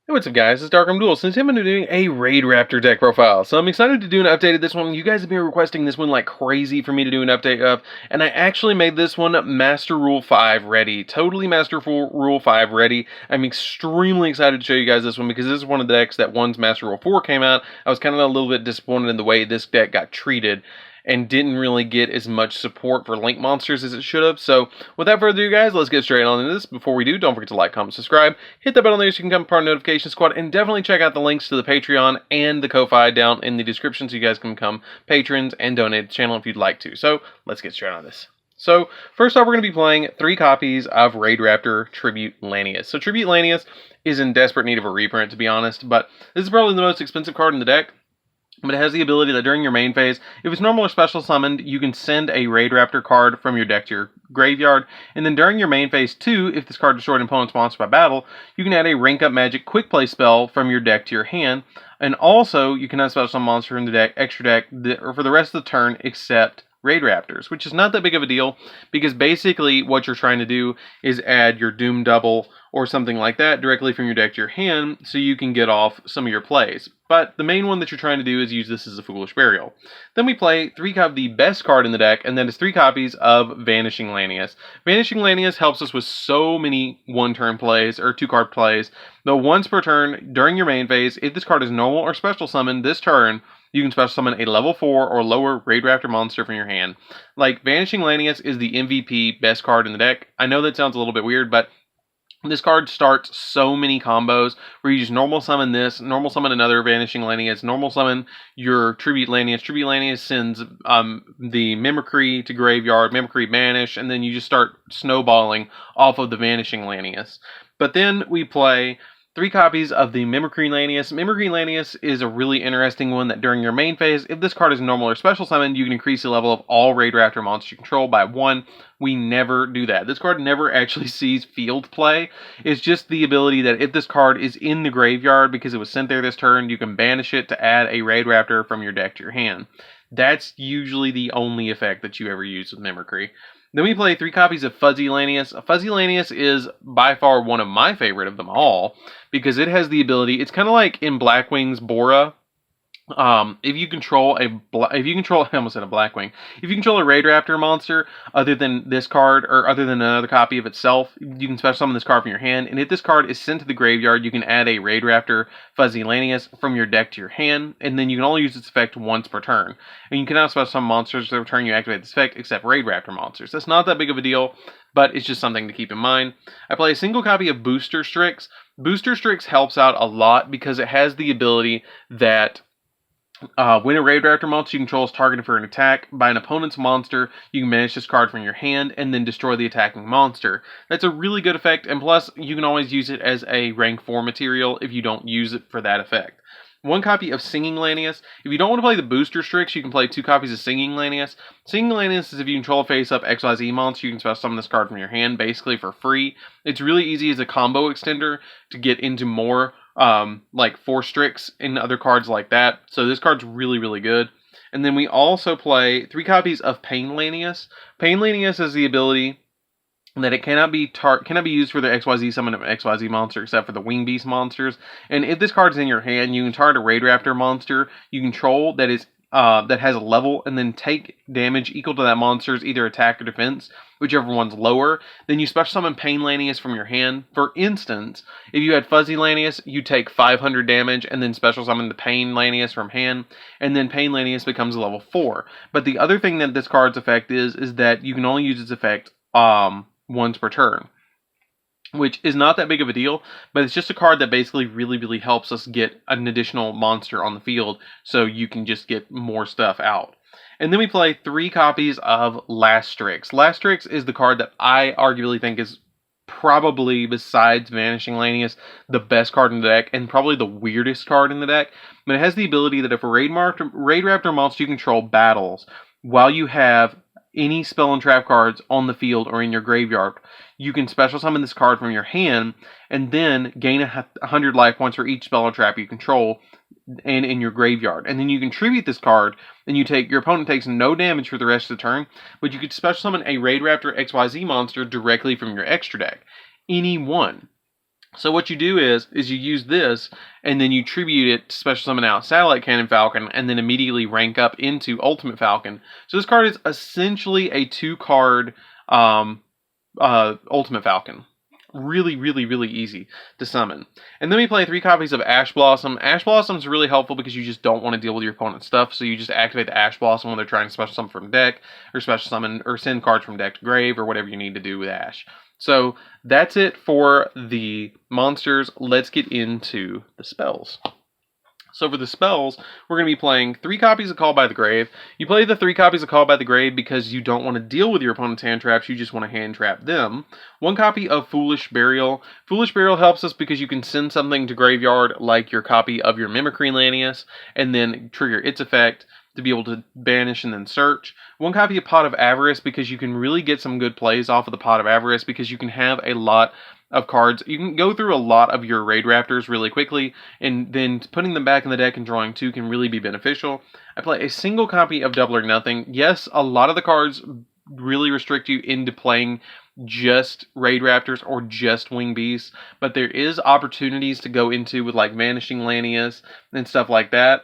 Hey, what's up guys, it's DarkArmedDuelist, and today I'm doing a Raidraptor deck profile. So I'm excited to do an update of this one. You guys have been requesting this one like crazy for me to do an update of, and I actually made this one Master Rule 5 ready. Totally Master Rule 5 ready. I'm extremely excited to show you guys this one because this is one of the decks that once Master Rule 4 came out, I was kind of a little bit disappointed in the way this deck got treated and didn't really get as much support for link monsters as it should have. So without further ado guys, let's get straight on into this. Before we do, don't forget to like, comment, subscribe, hit that bell there so you can become part of the notification squad, and definitely check out the links to the Patreon and the Ko-Fi down in the description so you guys can become patrons and donate to the channel if you'd like to. So let's get straight on this. So first off, we're going to be playing 3 copies of Raidraptor Tribute Lanius. So Tribute Lanius is in desperate need of a reprint, to be honest, but this is probably the most expensive card in the deck. But it has the ability that during your main phase, if it's normal or special summoned, you can send a Raidraptor card from your deck to your graveyard. And then during your main phase 2, if this card destroyed an opponent's monster by battle, you can add a Rank Up Magic Quick Play spell from your deck to your hand. And also, you can add special summon monster from the deck, extra deck, for the rest of the turn except Raidraptors, which is not that big of a deal because basically what you're trying to do is add your Doom Double or something like that directly from your deck to your hand so you can get off some of your plays. But the main one that you're trying to do is use this as a Foolish Burial. Then we play 3 of the best card in the deck, and that is 3 copies of Vanishing Lanius. Vanishing Lanius helps us with so many 1-turn plays or 2-card plays. Though once per turn during your main phase, if this card is normal or special summoned this turn, you can special summon a level 4 or lower Raidraptor monster from your hand. Like, Vanishing Lanius is the MVP best card in the deck. I know that sounds a little bit weird, but this card starts so many combos where you just normal summon this, normal summon another Vanishing Lanius, normal summon your Tribute Lanius. Tribute Lanius sends the Mimicry to graveyard, Mimicry banish, and then you just start snowballing off of the Vanishing Lanius. But then we play 3 copies of the Mimicry Lanius. Mimicry Lanius is a really interesting one that during your main phase, if this card is normal or special summoned, you can increase the level of all Raidraptor monsters you control by 1. We never do that. This card never actually sees field play. It's just the ability that if this card is in the graveyard because it was sent there this turn, you can banish it to add a Raidraptor from your deck to your hand. That's usually the only effect that you ever use with Mimicry. Then we play 3 copies of Fuzzy Lanius. Fuzzy Lanius is by far one of my favorite of them all because it has the ability, it's kind of like in Blackwing's Bora. If you control I almost said a Blackwing. If you control a Raidraptor monster other than this card or other than another copy of itself, you can special summon this card from your hand. And if this card is sent to the graveyard, you can add a Raidraptor Fuzzy Lanius from your deck to your hand, and then you can only use its effect once per turn. And you cannot special summon monsters every turn you activate this effect except Raidraptor monsters. That's not that big of a deal, but it's just something to keep in mind. I play a single copy of Booster Strix. Booster Strix helps out a lot because it has the ability that when a Raidraptor monster you control is targeted for an attack by an opponent's monster, you can banish this card from your hand and then destroy the attacking monster. That's a really good effect, and plus you can always use it as a rank 4 material if you don't use it for that effect. 1 copy of Singing Lanius. If you don't want to play the Booster Strix, you can play 2 copies of Singing Lanius. Singing Lanius is if you control a face-up XYZ monster, you can special summon this card from your hand basically for free. It's really easy as a combo extender to get into more like 4 Strix and other cards like that. So this card's really, really good. And then we also play 3 copies of Pain Lanius. Pain Lanius has the ability that it cannot be used for the XYZ summon of an XYZ monster except for the Wing Beast monsters. And if this card is in your hand, you can target a Raidraptor monster you control that is that has a level and then take damage equal to that monster's either attack or defense, whichever one's lower. Then you special summon Pain Lanius from your hand. For instance, if you had Fuzzy Lanius, you take 500 damage and then special summon the Pain Lanius from hand, and then Pain Lanius becomes a level 4. But the other thing that this card's effect is that you can only use its effect once per turn, which is not that big of a deal, but it's just a card that basically really, really helps us get an additional monster on the field so you can just get more stuff out. And then we play 3 copies of Lastrix. Lastrix is the card that I arguably think is probably, besides Vanishing Lanius, the best card in the deck and probably the weirdest card in the deck. But it has the ability that if a Raidraptor monster you control battles while you have any spell and trap cards on the field or in your graveyard, you can special summon this card from your hand and then gain 100 life points for each spell or trap you control and in your graveyard. And then you contribute this card, and your opponent takes no damage for the rest of the turn, but you could special summon a Raidraptor XYZ monster directly from your extra deck. Any one. So what you do is you use this, and then you tribute it to special summon out Satellite Cannon Falcon, and then immediately rank up into Ultimate Falcon. So this card is essentially a 2-card Ultimate Falcon. Really, really, really easy to summon. And then we play 3 copies of Ash Blossom. Ash Blossom is really helpful because you just don't want to deal with your opponent's stuff, so you just activate the Ash Blossom when they're trying to special summon from deck, or special summon, or send cards from deck to grave, or whatever you need to do with Ash. So that's it for the monsters. Let's get into the spells. So for the spells, we're going to be playing 3 copies of Call by the Grave. You play the 3 copies of Call by the Grave because you don't want to deal with your opponent's hand traps, you just want to hand trap them. 1 copy of Foolish Burial. Foolish Burial helps us because you can send something to graveyard, like your copy of your Mimicry Lanius, and then trigger its effect to be able to banish and then search. 1 copy of Pot of Avarice because you can really get some good plays off of the Pot of Avarice because you can have a lot of cards. You can go through a lot of your Raidraptors really quickly, and then putting them back in the deck and drawing 2 can really be beneficial. I play a single copy of Double or Nothing. Yes, a lot of the cards really restrict you into playing just Raidraptors or just Wing Beasts, but there is opportunities to go into with like Vanishing Lanius and stuff like that.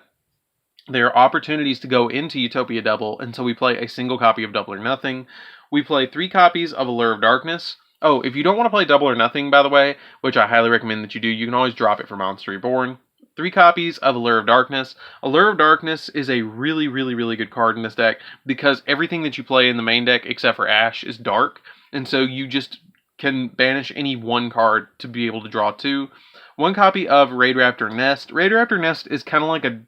There are opportunities to go into Utopia Double, and so we play a single copy of Double or Nothing. We play 3 copies of Allure of Darkness. Oh, if you don't want to play Double or Nothing, by the way, which I highly recommend that you do, you can always drop it for Monster Reborn. 3 copies of Allure of Darkness. Allure of Darkness is a really, really, really good card in this deck because everything that you play in the main deck, except for Ash, is dark, and so you just can banish any 1 card to be able to draw 2. 1 copy of Raidraptor Nest. Raidraptor Nest is kind of like a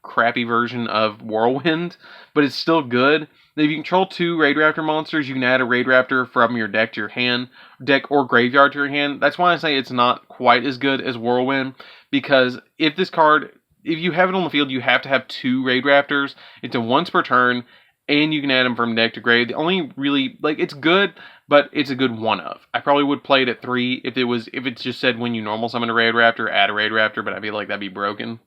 crappy version of Whirlwind, but it's still good. If you control 2 Raidraptor monsters, you can add a Raidraptor from your deck to your hand, deck or graveyard to your hand. That's why I say it's not quite as good as Whirlwind, because if you have it on the field, you have to have 2 Raidraptors. It's a once per turn, and you can add them from deck to grave. The only really, it's good, but it's a good one of. I probably would play it at 3 if it just said when you normal summon a Raidraptor, add a Raidraptor, but I feel like that'd be broken.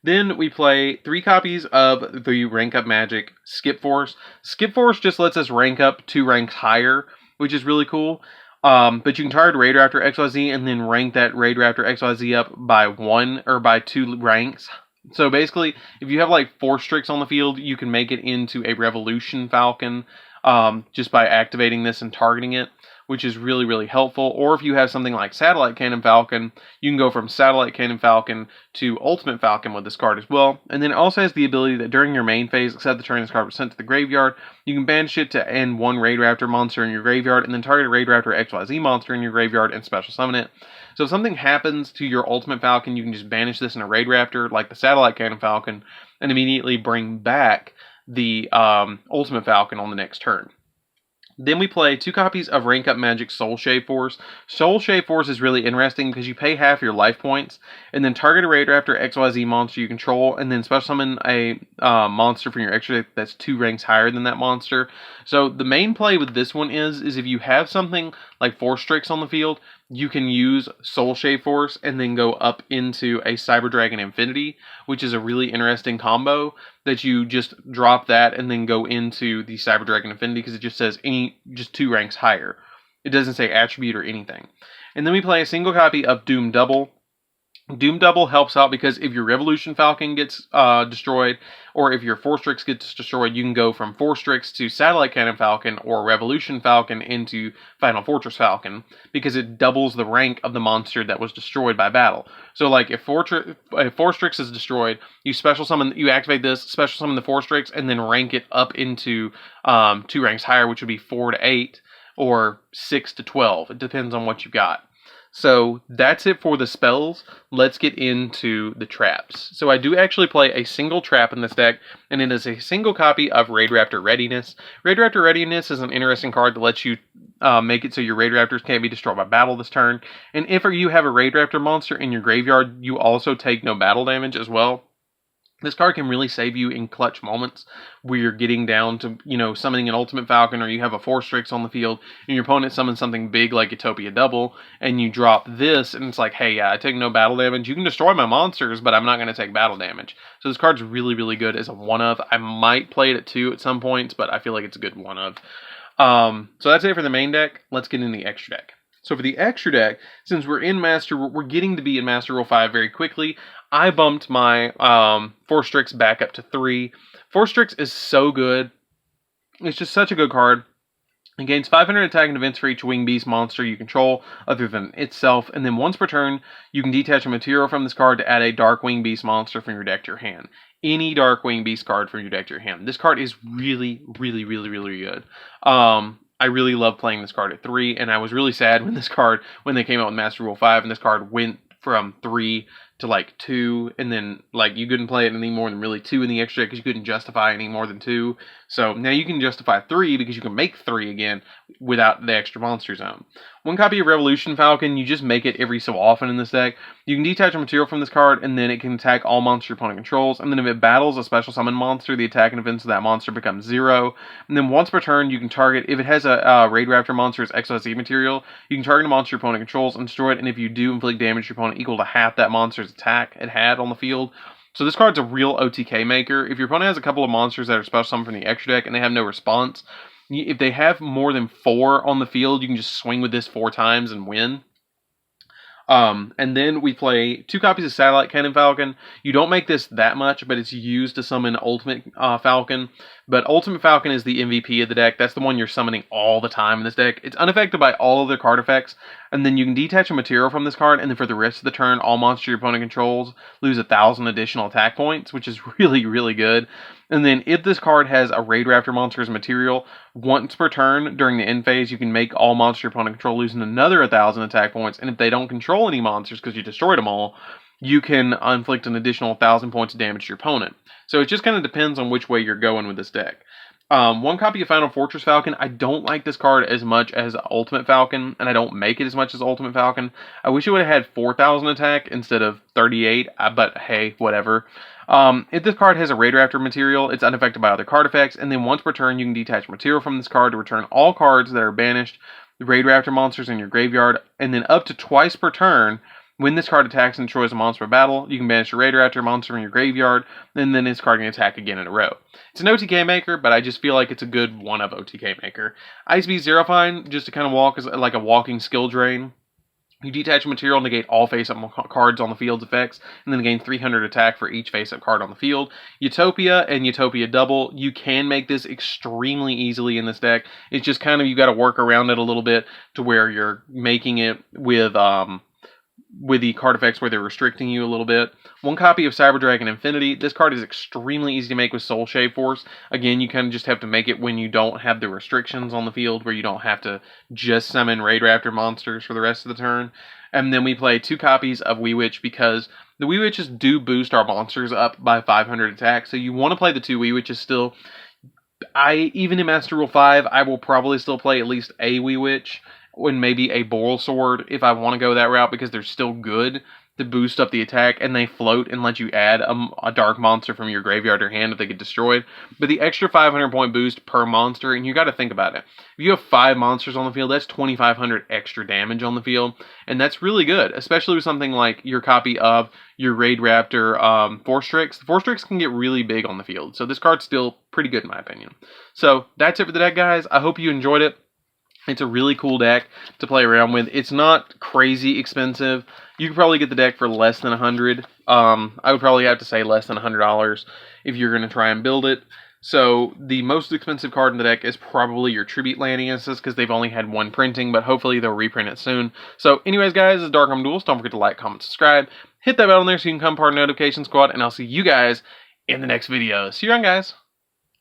Then we play 3 copies of the Rank Up Magic Skip Force. Skip Force just lets us rank up 2 ranks higher, which is really cool. But you can target Raidraptor XYZ and then rank that Raidraptor XYZ up by 1 or by 2 ranks. So basically, if you have like 4 Strix on the field, you can make it into a Revolution Falcon just by activating this and targeting it, which is really, really helpful. Or if you have something like Satellite Cannon Falcon, you can go from Satellite Cannon Falcon to Ultimate Falcon with this card as well. And then it also has the ability that during your main phase, except the turn this card was sent to the graveyard, you can banish it to end 1 Raidraptor monster in your graveyard, and then target a Raidraptor XYZ monster in your graveyard and special summon it. So if something happens to your Ultimate Falcon, you can just banish this in a Raidraptor, like the Satellite Cannon Falcon, and immediately bring back the Ultimate Falcon on the next turn. Then we play 2 copies of Rank Up Magic Soul Shave Force. Soul Shave Force is really interesting because you pay half your life points, and then target a Raidraptor XYZ monster you control, and then special summon a monster from your extra deck that's 2 ranks higher than that monster. So the main play with this one is if you have something like 4 Strix on the field, you can use Soul Shave Force and then go up into a Cyber Dragon Infinity, which is a really interesting combo that you just drop that and then go into the Cyber Dragon Infinity because it just says just 2 ranks higher. It doesn't say attribute or anything. And then we play a single copy of Doom Double. Doom Double helps out because if your Revolution Falcon gets destroyed, or if your 4 Strix gets destroyed, you can go from 4 Strix to Satellite Cannon Falcon or Revolution Falcon into Final Fortress Falcon, because it doubles the rank of the monster that was destroyed by battle. So like if 4 Strix is destroyed, you activate this, special summon the 4 Strix, and then rank it up into 2 ranks higher, which would be 4 to 8 or 6 to 12. It depends on what you got. So that's it for the spells. Let's get into the traps. So I do actually play a single trap in this deck, and it is a single copy of Raidraptor Readiness. Raidraptor Readiness is an interesting card that lets you make it so your Raidraptors can't be destroyed by battle this turn. And if you have a Raidraptor monster in your graveyard, you also take no battle damage as well. This card can really save you in clutch moments where you're getting down to, summoning an Ultimate Falcon, or you have a 4 Strix on the field and your opponent summons something big like Utopia Double, and you drop this and it's like, hey, yeah, I take no battle damage. You can destroy my monsters, but I'm not going to take battle damage. So this card's really, really good as a one-of. I might play it at 2 at some points, but I feel like it's a good one-of. So that's it for the main deck. Let's get into the extra deck. So for the extra deck, since we're getting to be in Master Rule 5 very quickly, I bumped my Force Strix back up to 3. Force Strix is so good. It's just such a good card. It gains 500 attack and defense for each winged beast monster you control other than itself, and then once per turn, you can detach a material from this card to add a dark winged beast monster from your deck to your hand. Any dark winged beast card from your deck to your hand. This card is really, really, really, really good. I really love playing this card at 3, and I was really sad when they came out with Master Rule 5, and this card went from 3 to like 2, and then like you couldn't play it any more than really 2 in the extra deck because you couldn't justify any more than 2. So now you can justify 3 because you can make 3 again without the extra monster zone. One copy of Revolution Falcon, you just make it every so often in this deck. You can detach a material from this card, and then it can attack all monsters your opponent controls. And then if it battles a special summon monster, the attack and defense of that monster becomes 0. And then once per turn, you can target, if it has a Raidraptor monster as XYZ material, you can target a monster your opponent controls and destroy it. And if you do, inflict damage to your opponent equal to half that monster's attack it had on the field. So this card's a real OTK maker. If your opponent has a couple of monsters that are special summoned from the extra deck and they have no response, if they have more than 4 on the field, you can just swing with this 4 times and win. And then we play 2 copies of Satellite Cannon Falcon. You don't make this that much, but it's used to summon Ultimate Falcon. But Ultimate Falcon is the MVP of the deck. That's the one you're summoning all the time in this deck. It's unaffected by all of their card effects. And then you can detach a material from this card, and then for the rest of the turn, all monsters your opponent controls lose 1,000 additional attack points, which is really, really good. And then if this card has a Raidraptor monster as material, once per turn during the end phase, you can make all monsters your opponent control losing another 1,000 attack points. And if they don't control any monsters because you destroyed them all, you can inflict an additional 1,000 points of damage to your opponent. So it just kind of depends on which way you're going with this deck. One copy of Final Fortress Falcon. I don't like this card as much as Ultimate Falcon, and I don't make it as much as Ultimate Falcon. I wish it would have had 4,000 attack instead of 38, but hey, whatever. If this card has a Raidraptor material, it's unaffected by other card effects, and then once per turn, you can detach material from this card to return all cards that are banished, the Raidraptor monsters in your graveyard, and then up to twice per turn, when this card attacks and destroys a monster by battle, you can banish a Raidraptor monster from your graveyard, and then this card can attack again in a row. It's an OTK maker, but I just feel like it's a good one-of OTK maker. Ice Beast Zero Fine, just to kind of walk as like a walking skill drain. You detach a material, negate all face-up cards on the field's effects, and then gain 300 attack for each face-up card on the field. Utopia and Utopia Double, you can make this extremely easily in this deck. It's just kind of, you got to work around it a little bit to where you're making it with the card effects where they're restricting you a little bit. One copy of Cyber Dragon Infinity. This card is extremely easy to make with Soul Shave Force. Again, you kind of just have to make it when you don't have the restrictions on the field, where you don't have to just summon Raidraptor monsters for the rest of the turn. And then we play 2 copies of Wee Witch because the Wee Witches do boost our monsters up by 500 attack. So you want to play the 2 Wee Witches still. Even in Master Rule 5, I will probably still play at least a Wee Witch and maybe a Boral Sword if I want to go that route, because they're still good to boost up the attack, and they float and let you add a dark monster from your graveyard or hand if they get destroyed. But the extra 500 point boost per monster, and you got to think about it. If you have 5 monsters on the field, that's 2,500 extra damage on the field, and that's really good, especially with something like your copy of your Raidraptor Force Strix. The Force Strix can get really big on the field, so this card's still pretty good in my opinion. So that's it for the deck, guys. I hope you enjoyed it. It's a really cool deck to play around with. It's not crazy expensive. You could probably get the deck for less than $100. I would probably have to say less than $100 if you're going to try and build it. So the most expensive card in the deck is probably your Tribute Laniuses, because they've only had 1 printing, but hopefully they'll reprint it soon. So anyways, guys, this is DarkArmedDuelist. Don't forget to like, comment, subscribe. Hit that bell on there so you can become part of the notification squad, and I'll see you guys in the next video. See you around, guys.